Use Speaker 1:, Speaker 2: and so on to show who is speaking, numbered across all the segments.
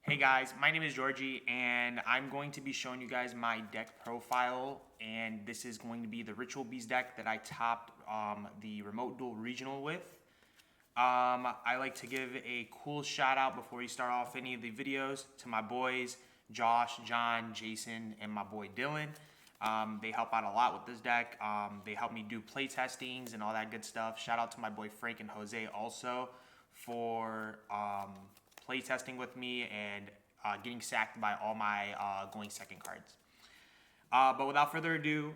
Speaker 1: Hey guys, my name is Jorje, and I'm going to be showing you guys my deck profile, and this is going to be the Ritual Beast deck that I topped the Remote Duel Regional with. I like to give a cool shout out before we start off any of the videos to my boys, Josh, John, Jason, and my boy Dylan. They help out a lot with this deck. They help me do play testings and all that good stuff. Shout out to my boy Frank and Jose also for play testing with me and getting sacked by all my going second cards. But without further ado,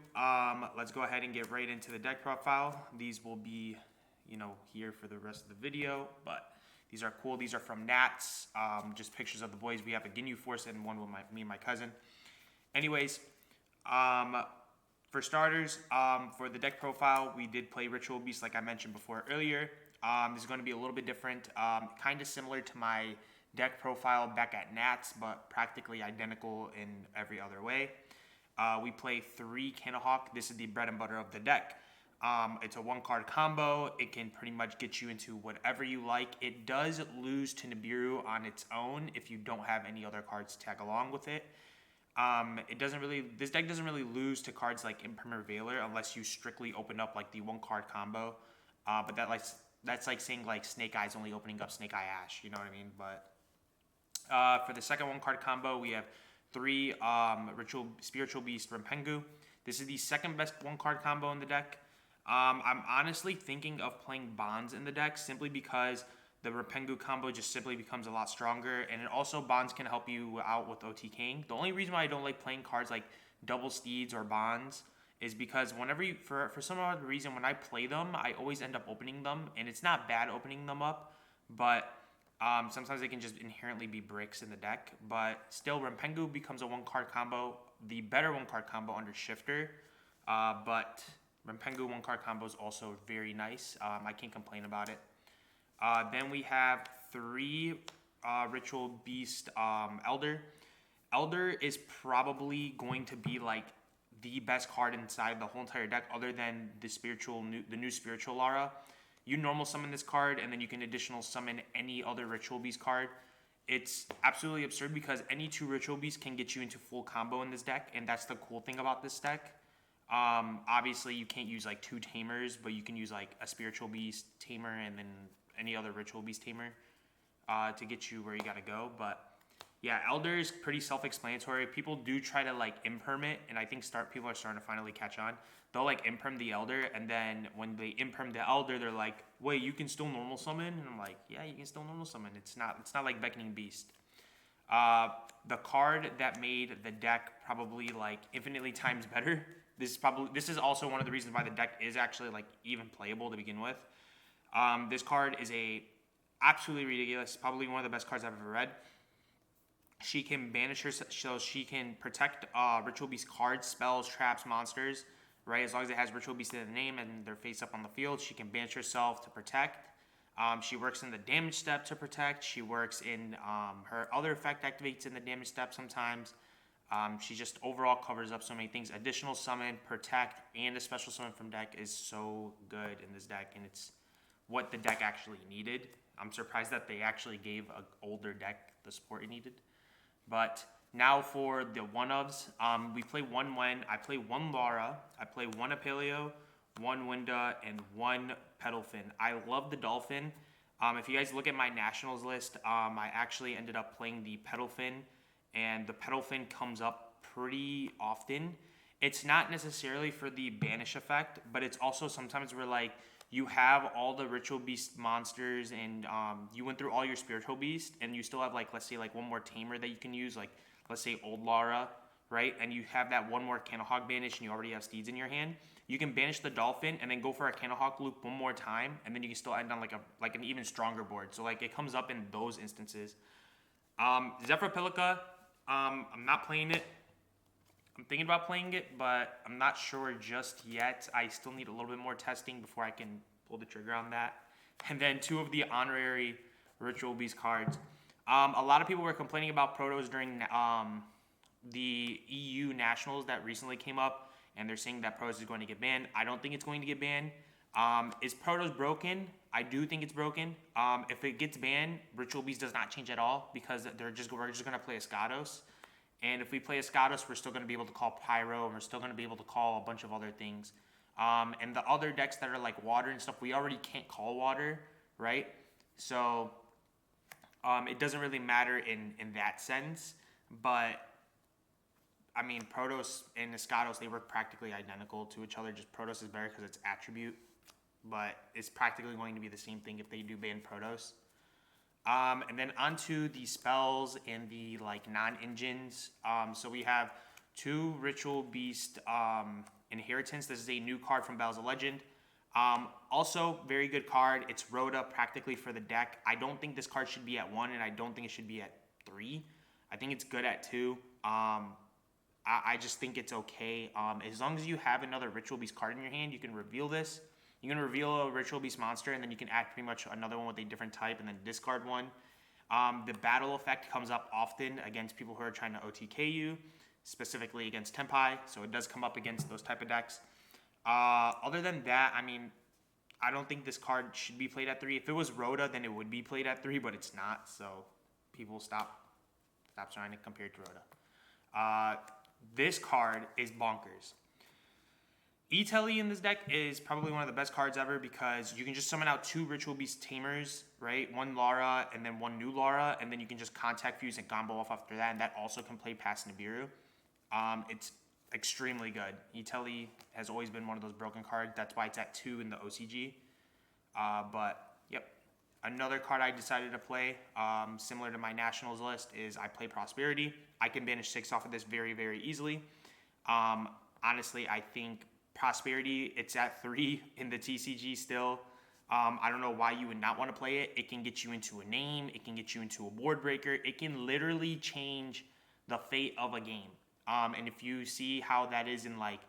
Speaker 1: let's go ahead and get right into the deck profile. These will be, here for the rest of the video, but these are cool. These are from Nats, just pictures of the boys. We have a Ginyu Force and one with me and my cousin. Anyways, for starters, for the deck profile, we did play Ritual Beast like I mentioned before earlier. This is going to be a little bit different, kind of similar to my deck profile back at Nats, but practically identical in every other way. We play 3 Cannahawk. This is the bread and butter of the deck. It's a 1-card combo. It can pretty much get you into whatever you like. It does lose to Nibiru on its own if you don't have any other cards to tag along with it. This deck doesn't really lose to cards like Imprimer Veiler unless you strictly open up like the 1-card combo. But that's like saying like Snake Eyes only opening up Snake Eye Ash, you know what I mean? But for the second 1-card combo, we have 3 Spiritual Beast Rempengu. This is the second best 1-card combo in the deck. I'm honestly thinking of playing Bonds in the deck simply because the Rempengu combo just simply becomes a lot stronger, and also Bonds can help you out with OT King. The only reason why I don't like playing cards like Double Steeds or Bonds is because whenever for some odd reason, when I play them, I always end up opening them, and it's not bad opening them up, but sometimes they can just inherently be bricks in the deck. But still, Rempengu becomes a 1-card combo, the better 1-card combo under Shifter, but Rempengu 1-card combo is also very nice. I can't complain about it. Then we have 3 Ritual Beast Elder. Elder is probably going to be like the best card inside the whole entire deck, other than the new Spiritual Lara. You normal summon this card, and then you can additional summon any other Ritual Beast card. It's absolutely absurd because any 2 Ritual Beasts can get you into full combo in this deck, and that's the cool thing about this deck. Obviously, you can't use like 2 Tamers, but you can use like a Spiritual Beast Tamer and then any other Ritual Beast Tamer to get you where you gotta go. But yeah, Elder is pretty self-explanatory. People do try to like imperm it, and I think people are starting to finally catch on. They'll like imperm the Elder, and then when they imperm the Elder, they're like, wait, you can still normal summon? And I'm like, yeah, you can still normal summon. It's not like Beckoning Beast. The card that made the deck probably like infinitely times better. This is also one of the reasons why the deck is actually like even playable to begin with. This card is absolutely ridiculous. Probably one of the best cards I've ever read. She can banish her, so she can protect Ritual Beast cards, spells, traps, monsters, right? As long as it has Ritual Beast in the name and they're face up on the field, she can banish herself to protect. She works in the damage step to protect. She works in her other effect activates in the damage step sometimes. She just overall covers up so many things. Additional summon, protect, and a special summon from deck is so good in this deck, and it's what the deck actually needed. I'm surprised that they actually gave an older deck the support it needed. But now for the one-ofs, we play 1 Wen, I play 1 Lara, I play 1 Apelio, 1 Winda, and 1 Petalfin. I love the Dolphin. If you guys look at my Nationals list, I actually ended up playing the Petalfin, and the Petalfin comes up pretty often. It's not necessarily for the banish effect, but it's also sometimes where like you have all the Ritual Beast monsters, and you went through all your Spiritual Beast, and you still have like, let's say like 1 more Tamer that you can use, like let's say Old Lara, right? And you have that 1 more Cannahawk banish, and you already have Steeds in your hand. You can banish the Dolphin and then go for a Cannahawk loop 1 more time, and then you can still end on like an even stronger board. So like it comes up in those instances. Zephyr Pilica, I'm not playing it. I'm thinking about playing it, but I'm not sure just yet. I still need a little bit more testing before I can pull the trigger on that. And then 2 of the honorary Ritual Beast cards. A lot of people were complaining about Protos during the EU Nationals that recently came up, and they're saying that Protos is going to get banned. I don't think it's going to get banned. Is Protos broken? I do think it's broken. If it gets banned, Ritual Beast does not change at all because we're just gonna play Escados, and if we play Escados, we're still gonna be able to call Pyro, and we're still gonna be able to call a bunch of other things. And the other decks that are like water and stuff, we already can't call water, right? So it doesn't really matter in that sense, but I mean, Protoss and Escados, they work practically identical to each other. Just Protoss is better because it's attribute, but it's practically going to be the same thing if they do ban Protoss. And then onto the spells and the like non-engines. So we have 2 Ritual Beast Inheritance. This is a new card from Battles of Legend. Also, very good card. It's Rhoda practically for the deck. I don't think this card should be at 1, and I don't think it should be at 3. I think it's good at 2. I just think it's okay. As long as you have another Ritual Beast card in your hand, you can reveal this. You can reveal a Ritual Beast monster, and then you can add pretty much another one with a different type, and then discard one. The battle effect comes up often against people who are trying to OTK you, specifically against Tempai, so it does come up against those type of decks. Other than that, I mean, I don't think this card should be played at 3. If it was Rhoda, then it would be played at 3, but it's not, so people stop trying to compare it to Rhoda. This card is bonkers. E-Telly in this deck is probably one of the best cards ever because you can just summon out 2 Ritual Beast Tamers, right? 1 Lara and then 1 new Lara, and then you can just Contact Fuse and combo off after that, and that also can play past Nibiru. It's extremely good. E-Telly has always been one of those broken cards. That's why it's at 2 in the OCG. But, yep. Another card I decided to play, similar to my Nationals list, is I play Prosperity. I can banish 6 off of this very, very easily. Honestly, I think Prosperity, it's at 3 in the TCG still. I don't know why you would not want to play it. It can get you into a name. It can get you into a board breaker. It can literally change the fate of a game. And if you see how that is in like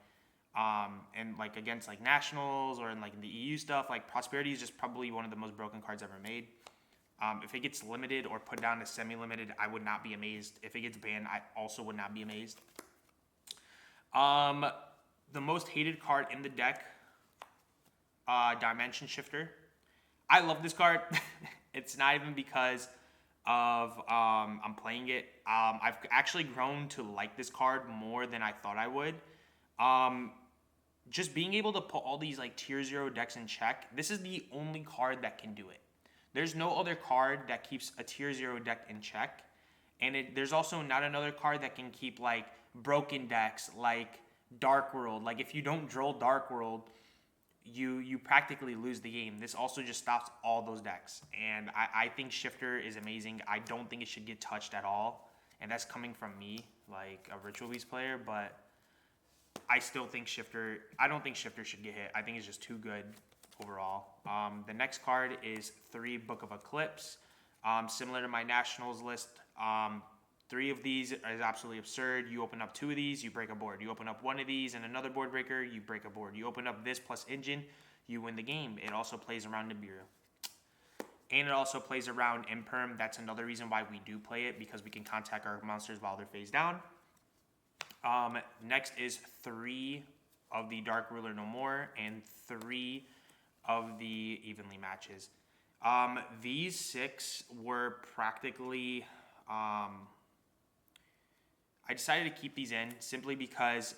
Speaker 1: against like Nationals or in like the EU stuff, like Prosperity is just probably one of the most broken cards ever made. If it gets limited or put down to semi-limited, I would not be amazed. If it gets banned, I also would not be amazed. The most hated card in the deck, Dimension Shifter. I love this card. It's not even because of I'm playing it. I've actually grown to like this card more than I thought I would. Just being able to put all these like tier 0 decks in check, this is the only card that can do it. There's no other card that keeps a tier 0 deck in check. And there's also not another card that can keep like broken decks like Dark World. Like if you don't drill Dark World, you practically lose the game. This also just stops all those decks. And I think Shifter is amazing. I don't think it should get touched at all. And that's coming from me, like a Ritual Beast player, but I still think Shifter, I don't think Shifter should get hit. I think it's just too good overall. The next card is 3 Book of Eclipse. Similar to my Nationals list, 3 of these is absolutely absurd. You open up 2 of these, you break a board. You open up 1 of these and another board breaker, you break a board. You open up this plus engine, you win the game. It also plays around Nibiru. And it also plays around Imperm. That's another reason why we do play it, because we can contact our monsters while they're phased down. Next is 3 of the Dark Ruler No More and 3 of the Evenly Matches. These 6 were practically... I decided to keep these in simply because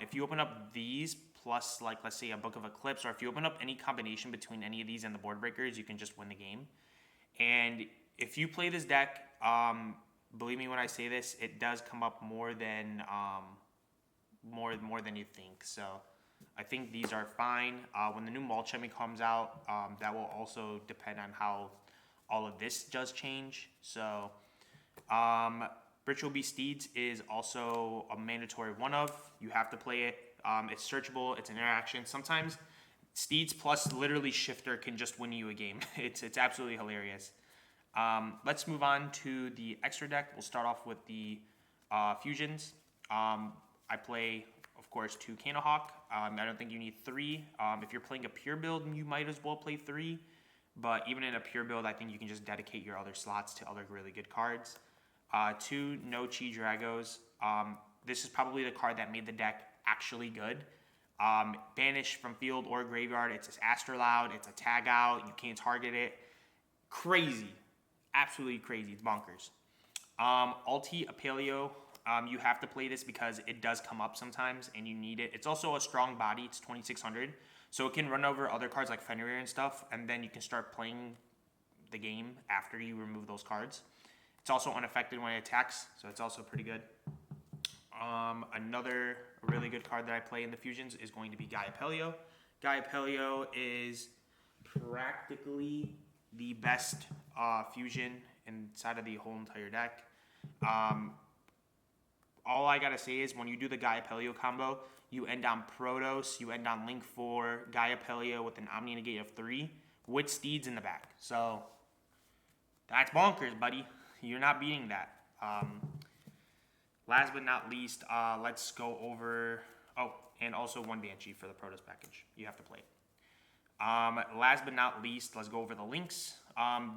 Speaker 1: if you open up these plus, like, let's say a Book of Eclipse, or if you open up any combination between any of these and the board breakers, you can just win the game. And if you play this deck, believe me when I say this, it does come up more than more than you think. So I think these are fine. When the new Malchemy comes out, that will also depend on how all of this does change. So Ritual Beast Steeds is also a mandatory one of. You have to play it. It's searchable. It's an interaction. Sometimes Steeds plus literally Shifter can just win you a game. It's absolutely hilarious. Let's move on to the extra deck. We'll start off with the fusions. I play, of course, 2 Canohawk. I don't think you need 3. If you're playing a pure build, you might as well play 3. But even in a pure build, I think you can just dedicate your other slots to other really good cards. 2 No Chi Dragos. This is probably the card that made the deck actually good. Banish from field or graveyard. It's an Astroloud. It's a tag out. You can't target it. Crazy. Absolutely crazy. It's bonkers. Ulti Apelio. You have to play this because it does come up sometimes and you need it. It's also a strong body. It's 2600. So it can run over other cards like Fenrir and stuff. And then you can start playing the game after you remove those cards. It's also unaffected when it attacks. So it's also pretty good. Another really good card that I play in the fusions is going to be Gaia Pelio. Gaia Pelio is practically the best fusion inside of the whole entire deck. All I gotta say is when you do the Gaia Pelio combo, you end on Protos, you end on Link 4, Gaia Pelio with an Omni Negate of 3 with Steeds in the back. So that's bonkers, buddy. You're not beating that. Last but not least, let's go over... Oh, and also one Banshee for the Protoss package. You have to play it. Last but not least, let's go over the links.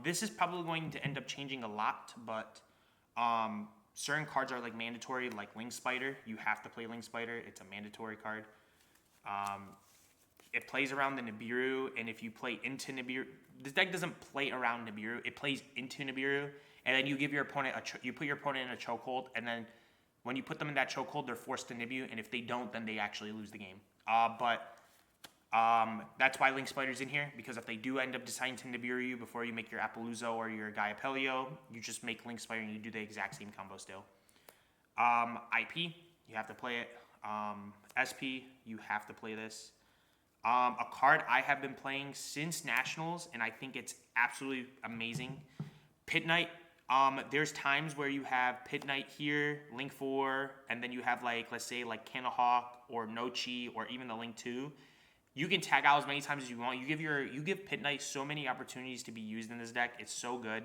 Speaker 1: This is probably going to end up changing a lot, but certain cards are like mandatory, like Link Spider. You have to play Link Spider. It's a mandatory card. It plays around the Nibiru, and if you play into Nibiru... This deck doesn't play around Nibiru. It plays into Nibiru, and then you give your opponent you put your opponent in a chokehold, and then when you put them in that chokehold, they're forced to Nibiru, and if they don't, then they actually lose the game. That's why Link Spider's in here, because if they do end up deciding to Nibiru you before you make your Appaloosa or your Gaia Pelio, you just make Link Spider and you do the exact same combo still. IP, you have to play it. SP, you have to play this. A card I have been playing since Nationals, and I think it's absolutely amazing. Pit Knight. There's times where you have Pit Knight here, Link 4, and then you have, like, let's say, like Canahawk or Nochi or even the Link 2. You can tag out as many times as you want. You give Pit Knight so many opportunities to be used in this deck. It's so good.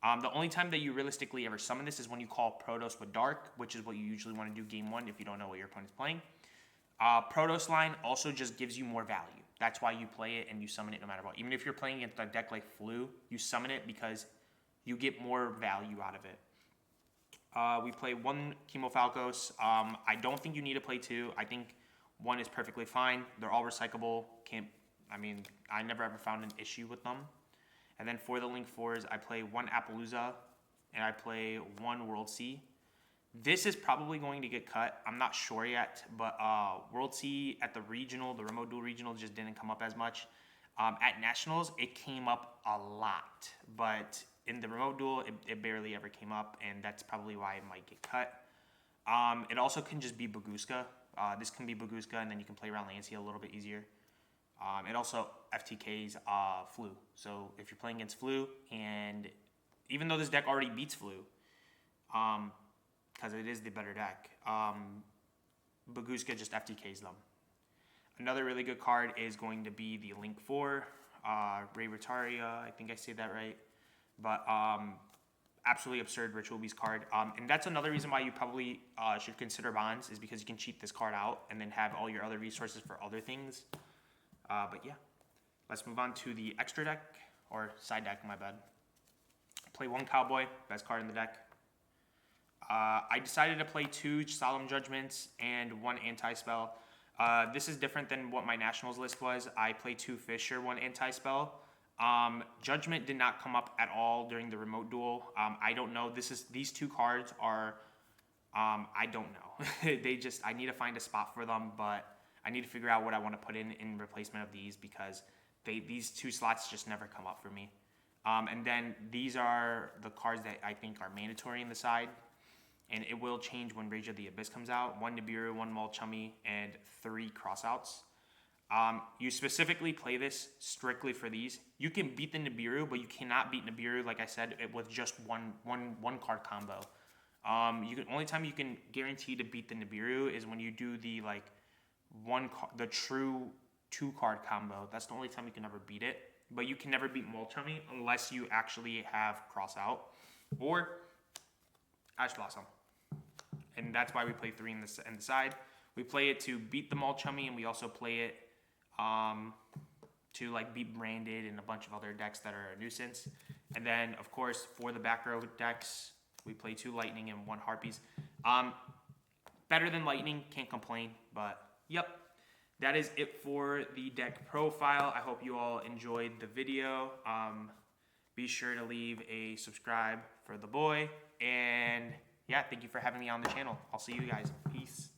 Speaker 1: The only time that you realistically ever summon this is when you call Protoss with Dark, which is what you usually want to do game 1 if you don't know what your opponent's playing. Protoss line also just gives you more value. That's why you play it and you summon it no matter what. Even if you're playing against a deck like Flu, you summon it because you get more value out of it. We play 1 Chemo Falcos. I don't think you need to play 2. I think 1 is perfectly fine. They're all recyclable. I never ever found an issue with them. And then for the Link 4s, I play 1 Appaloosa and I play 1 World Sea. This is probably going to get cut. I'm not sure yet, but World Sea at the regional, the remote duel regional, just didn't come up as much. At Nationals, it came up a lot, but in the remote duel, it barely ever came up, and that's probably why it might get cut. It also can just be Baguska. This can be Baguska, and then you can play around Lancia a little bit easier. It also FTKs Flu. So if you're playing against Flu, and even though this deck already beats Flu, because it is the better deck, Baguska just FTKs them. Another really good card is going to be the Link 4, Ray Retaria, I think I say that right. But absolutely absurd Ritual Beast card. And that's another reason why you probably should consider Bonds, is because you can cheat this card out and then have all your other resources for other things. But yeah, let's move on to the extra deck, or side deck, my bad. Play 1 Cowboy, best card in the deck. I decided to play 2 Solemn Judgments and 1 Anti-Spell. This is different than what my Nationals list was. I played 2 Fisher, 1 Anti-Spell. Judgment did not come up at all during the remote duel. I don't know. These 2 cards are, I don't know. I need to find a spot for them, but I need to figure out what I want to put in replacement of these, because these 2 slots just never come up for me. And then these are the cards that I think are mandatory in the side, and it will change when Rage of the Abyss comes out. 1 Nibiru, 1 Mulchummy, and 3 Crossouts. You specifically play this strictly for these. You can beat the Nibiru, but you cannot beat Nibiru, like I said, with just one card combo. Only time you can guarantee to beat the Nibiru is when you do the the true 2 card combo. That's the only time you can ever beat it. But you can never beat Mulchummy unless you actually have Crossout or Ash Blossom. And that's why we play 3 in the side. We play it to beat the Mulchummy, and we also play it to beat Branded and a bunch of other decks that are a nuisance. And then, of course, for the back row decks, we play 2 Lightning and 1 Harpies. Better than Lightning, can't complain, but yep. that is it for the deck profile. I hope you all enjoyed the video. Be sure to leave a subscribe for the boy. And yeah, thank you for having me on the channel. I'll see you guys. Peace.